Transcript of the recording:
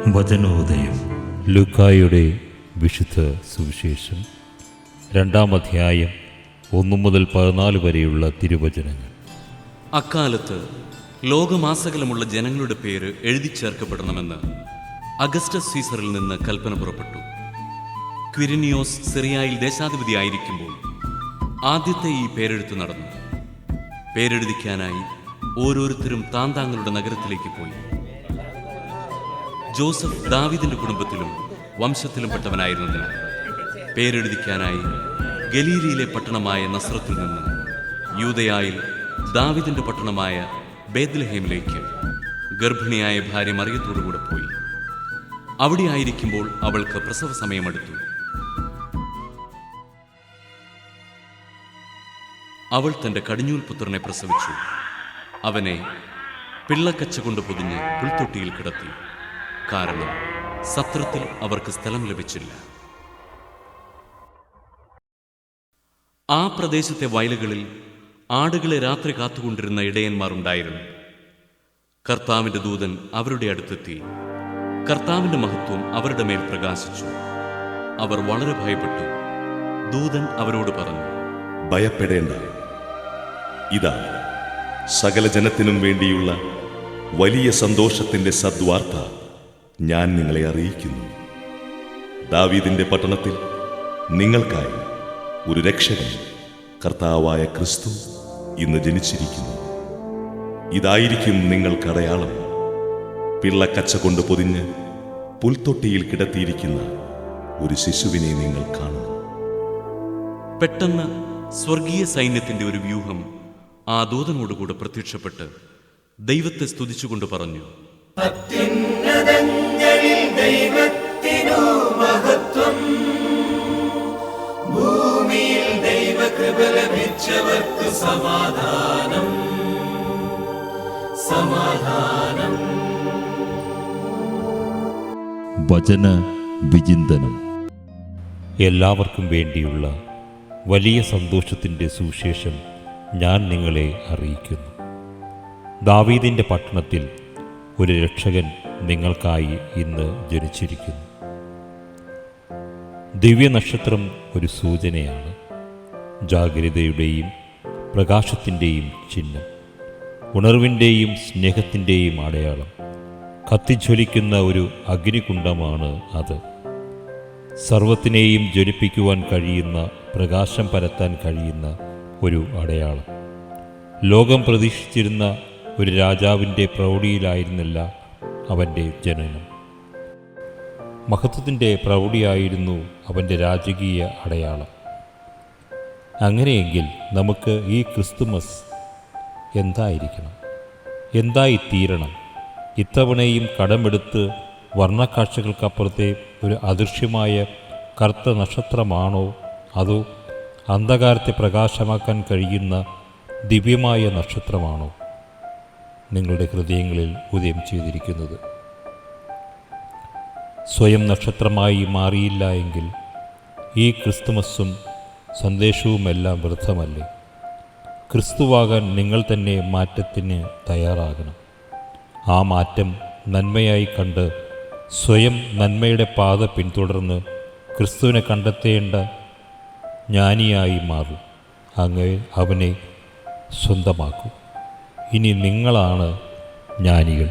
വചനോദയം. ലൂക്കായുടെ വിശുദ്ധ സുവിശേഷം 2-ാം അധ്യായം 1 മുതൽ 14 വരെയുള്ള തിരുവചനങ്ങൾ. അക്കാലത്ത് ലോകമാസകലമുള്ള ജനങ്ങളുടെ പേര് എഴുതി ചേർക്കപ്പെടണമെന്ന് അഗസ്റ്റസ് സീസറിൽ നിന്ന് കൽപ്പന പുറപ്പെട്ടു. ക്വിരിനിയോസ് സിറിയയിൽ ദേശാധിപതിയായിരിക്കുമ്പോൾ ആദ്യത്തെ ഈ പേരെഴുത്ത് നടന്നു. പേരെഴുതിക്കാനായി ഓരോരുത്തരും താന്താങ്ങളുടെ നഗരത്തിലേക്ക് പോയി. ജോസഫ് ദാവീദിന്റെ കുടുംബത്തിലും വംശത്തിലും പെട്ടവനായിരുന്നതിനാൽ പേരെഴുതിക്കാനായി ഗലീലയിലെ പട്ടണമായ നസ്രത്തിൽ നിന്ന് യൂദയായിൽ ദാവീദിന്റെ പട്ടണമായ ബേത്ലഹേമിലേക്ക് ഗർഭിണിയായ ഭാര്യ മറിയത്തോടുകൂടെ പോയി. അവിടെ ആയിരിക്കുമ്പോൾ അവൾക്ക് പ്രസവ സമയമെടുത്തു. അവൾ തൻ്റെ കടിഞ്ഞൂൽ പുത്രനെ പ്രസവിച്ചു. അവനെ പിള്ളക്കച്ച കൊണ്ട് പൊതിഞ്ഞ് പുൽത്തൊട്ടിയിൽ കിടത്തി. കാരണം സത്രത്തിൽ അവർക്ക് സ്ഥലം ലഭിച്ചില്ല. ആ പ്രദേശത്തെ വയലുകളിൽ ആടുകളെ രാത്രി കാത്തുകൊണ്ടിരുന്ന ഇടയന്മാരുണ്ടായിരുന്നു. കർത്താവിന്റെ ദൂതൻ അവരുടെ അടുത്തെത്തി. കർത്താവിന്റെ മഹത്വം അവരുടെ മേൽ പ്രകാശിച്ചു. അവർ വളരെ ഭയപ്പെട്ടു. ദൂതൻ അവരോട് പറഞ്ഞു, ഭയപ്പെടേണ്ട. ഇതാ, സകല ജനത്തിനും വേണ്ടിയുള്ള വലിയ സന്തോഷത്തിന്റെ സദ്വാർത്ത ഞാൻ നിങ്ങളെ അറിയിക്കുന്നു. ദാവീദിന്റെ പട്ടണത്തിൽ നിങ്ങൾക്കായി ഒരു രക്ഷകൻ, കർത്താവായ ക്രിസ്തു, ഇന്ന് ജനിച്ചിരിക്കുന്നു. ഇതായിരിക്കും നിങ്ങൾക്ക് അടയാളം. പിള്ളക്കച്ച കൊണ്ട് പൊതിഞ്ഞ് പുൽത്തൊട്ടിയിൽ കിടത്തിയിരിക്കുന്ന ഒരു ശിശുവിനെ നിങ്ങൾ കാണും. പെട്ടെന്ന് സ്വർഗീയ സൈന്യത്തിന്റെ ഒരു വ്യൂഹം ആ ദൂതനോടുകൂടെ പ്രത്യക്ഷപ്പെട്ട് ദൈവത്തെ സ്തുതിച്ചുകൊണ്ട് പറഞ്ഞു, അത്യുന്നതങ്ങളിൽ ദൈവത്തിനു മഹത്വം, ഭൂമിയിൽ ദൈവകൃപ ലഭിച്ചവർക്ക് സമാധാനം, സമാധാനം. വചന വിചിന്തനം. എല്ലാവർക്കും വേണ്ടിയുള്ള വലിയ സന്തോഷത്തിൻ്റെ സുവിശേഷം ഞാൻ നിങ്ങളെ അറിയിക്കുന്നു. ദാവീദിൻ്റെ പട്ടണത്തിൽ ഒരു രക്ഷകൻ നിങ്ങൾക്കായി ഇന്ന് ജനിച്ചിരിക്കുന്നു. ദിവ്യനക്ഷത്രം ഒരു സൂചനയാണ്, ജാഗ്രതയുടെയും പ്രകാശത്തിൻ്റെയും ചിഹ്നം, ഉണർവിൻ്റെയും സ്നേഹത്തിൻ്റെയും അടയാളം. കത്തിജ്വലിക്കുന്ന ഒരു അഗ്നികുണ്ഡമാണ് അത്. സർവത്തിനെയും ജ്വലിപ്പിക്കുവാൻ കഴിയുന്ന, പ്രകാശം പരത്താൻ കഴിയുന്ന ഒരു അടയാളം. ലോകം പ്രതീക്ഷിച്ചിരുന്ന ഒരു രാജാവിൻ്റെ പ്രൗഢിയിലായിരുന്നില്ല അവൻ്റെ ജനനം. മഹത്വത്തിൻ്റെ പ്രൗഢിയായിരുന്നു അവൻ്റെ രാജകീയ അടയാളം. അങ്ങനെയെങ്കിൽ നമുക്ക് ഈ ക്രിസ്തുമസ് എന്തായിരിക്കണം, എന്തായിത്തീരണം? ഇത്തവണയും കടമെടുത്ത് വർണ്ണക്കാഴ്ചകൾക്കപ്പുറത്തെ ഒരു അദൃശ്യമായ കറുത്ത നക്ഷത്രമാണോ, അതോ അന്ധകാരത്തെ പ്രകാശമാക്കാൻ കഴിയുന്ന ദിവ്യമായ നക്ഷത്രമാണോ നിങ്ങളുടെ ഹൃദയങ്ങളിൽ ഉദയം ചെയ്തിരിക്കുന്നത്? സ്വയം നക്ഷത്രമായി മാറിയില്ല എങ്കിൽ ഈ ക്രിസ്തുമസും സന്ദേശവുമെല്ലാം വ്യർത്ഥമല്ലേ? ക്രിസ്തുവാകാൻ നിങ്ങൾ തന്നെ മാറ്റത്തിന് തയ്യാറാകണം. ആ മാറ്റം നന്മയായി കണ്ട് സ്വയം നന്മയുടെ പാത പിന്തുടർന്ന് ക്രിസ്തുവിനെ കണ്ടെത്തേണ്ട ജ്ഞാനിയായി മാറും. അങ്ങ് അവനെ സ്വന്തമാക്കും. ഇനി നിങ്ങളാണ് ജ്ഞാനികൾ.